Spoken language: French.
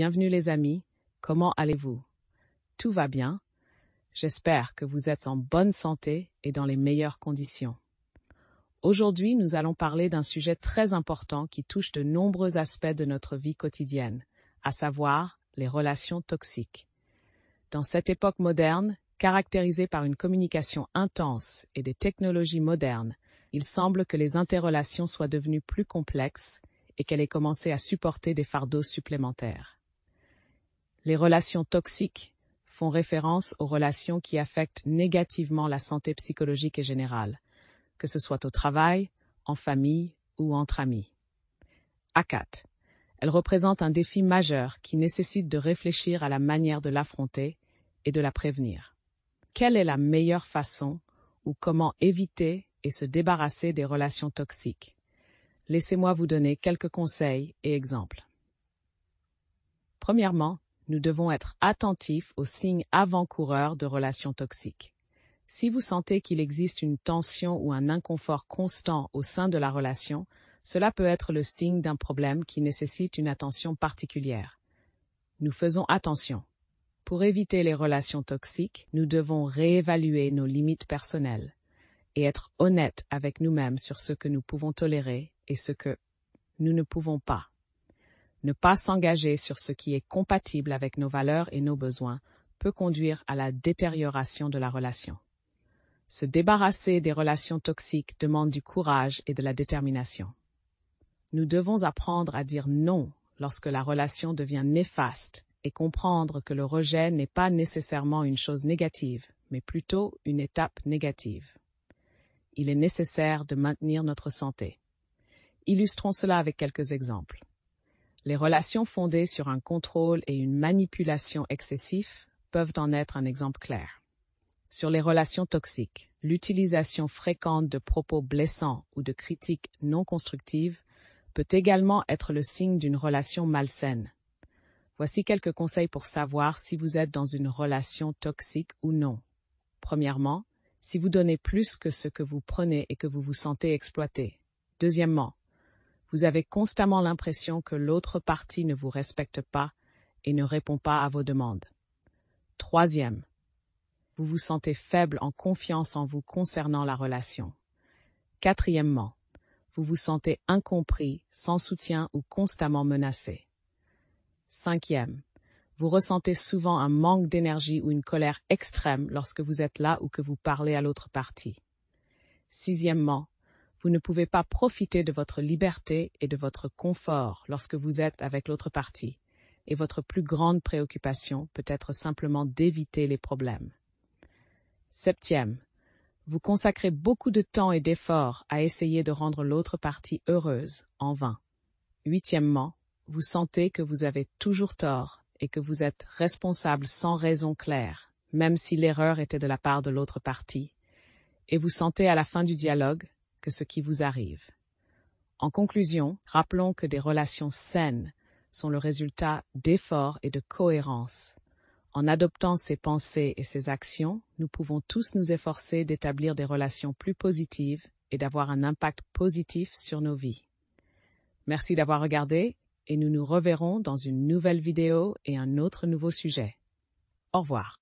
bienvenue les amis, comment allez-vous? Tout va bien? J'espère que vous êtes en bonne santé et dans les meilleures conditions. Aujourd'hui, nous allons parler d'un sujet très important qui touche de nombreux aspects de notre vie quotidienne, à savoir les relations toxiques. Dans cette époque moderne, caractérisée par une communication intense et des technologies modernes, il semble que les interrelations soient devenues plus complexes et qu'elle ait commencé à supporter des fardeaux supplémentaires. Les relations toxiques font référence aux relations qui affectent négativement la santé psychologique et générale, que ce soit au travail, en famille ou entre amis. ACAT. Elle représente un défi majeur qui nécessite de réfléchir à la manière de l'affronter et de la prévenir. Quelle est la meilleure façon ou comment éviter et se débarrasser des relations toxiques? Laissez-moi vous donner quelques conseils et exemples. Premièrement, nous devons être attentifs aux signes avant-coureurs de relations toxiques. Si vous sentez qu'il existe une tension ou un inconfort constant au sein de la relation, cela peut être le signe d'un problème qui nécessite une attention particulière. Nous faisons attention. Pour éviter les relations toxiques, nous devons réévaluer nos limites personnelles et être honnêtes avec nous-mêmes sur ce que nous pouvons tolérer et ce que nous ne pouvons pas. Ne pas s'engager sur ce qui est compatible avec nos valeurs et nos besoins peut conduire à la détérioration de la relation. Se débarrasser des relations toxiques demande du courage et de la détermination. Nous devons apprendre à dire non lorsque la relation devient néfaste et comprendre que le rejet n'est pas nécessairement une chose négative, mais plutôt une étape négative. Il est nécessaire de maintenir notre santé. Illustrons cela avec quelques exemples. Les relations fondées sur un contrôle et une manipulation excessifs peuvent en être un exemple clair. Sur les relations toxiques, l'utilisation fréquente de propos blessants ou de critiques non constructives peut également être le signe d'une relation malsaine. Voici quelques conseils pour savoir si vous êtes dans une relation toxique ou non. Premièrement, si vous donnez plus que ce que vous prenez et que vous vous sentez exploité. Deuxièmement, vous avez constamment l'impression que l'autre partie ne vous respecte pas et ne répond pas à vos demandes. Troisième, vous vous sentez faible en confiance en vous concernant la relation. Quatrièmement, vous vous sentez incompris, sans soutien ou constamment menacé. Cinquième, vous ressentez souvent un manque d'énergie ou une colère extrême lorsque vous êtes là ou que vous parlez à l'autre partie. Sixièmement, vous ne pouvez pas profiter de votre liberté et de votre confort lorsque vous êtes avec l'autre partie, et votre plus grande préoccupation peut être simplement d'éviter les problèmes. Septième, vous consacrez beaucoup de temps et d'efforts à essayer de rendre l'autre partie heureuse, en vain. Huitièmement, vous sentez que vous avez toujours tort et que vous êtes responsable sans raison claire, même si l'erreur était de la part de l'autre partie, et vous sentez à la fin du dialogue que ce qui vous arrive. En conclusion, rappelons que des relations saines sont le résultat d'efforts et de cohérence. En adoptant ces pensées et ces actions, nous pouvons tous nous efforcer d'établir des relations plus positives et d'avoir un impact positif sur nos vies. Merci d'avoir regardé et nous nous reverrons dans une nouvelle vidéo et un autre nouveau sujet. Au revoir.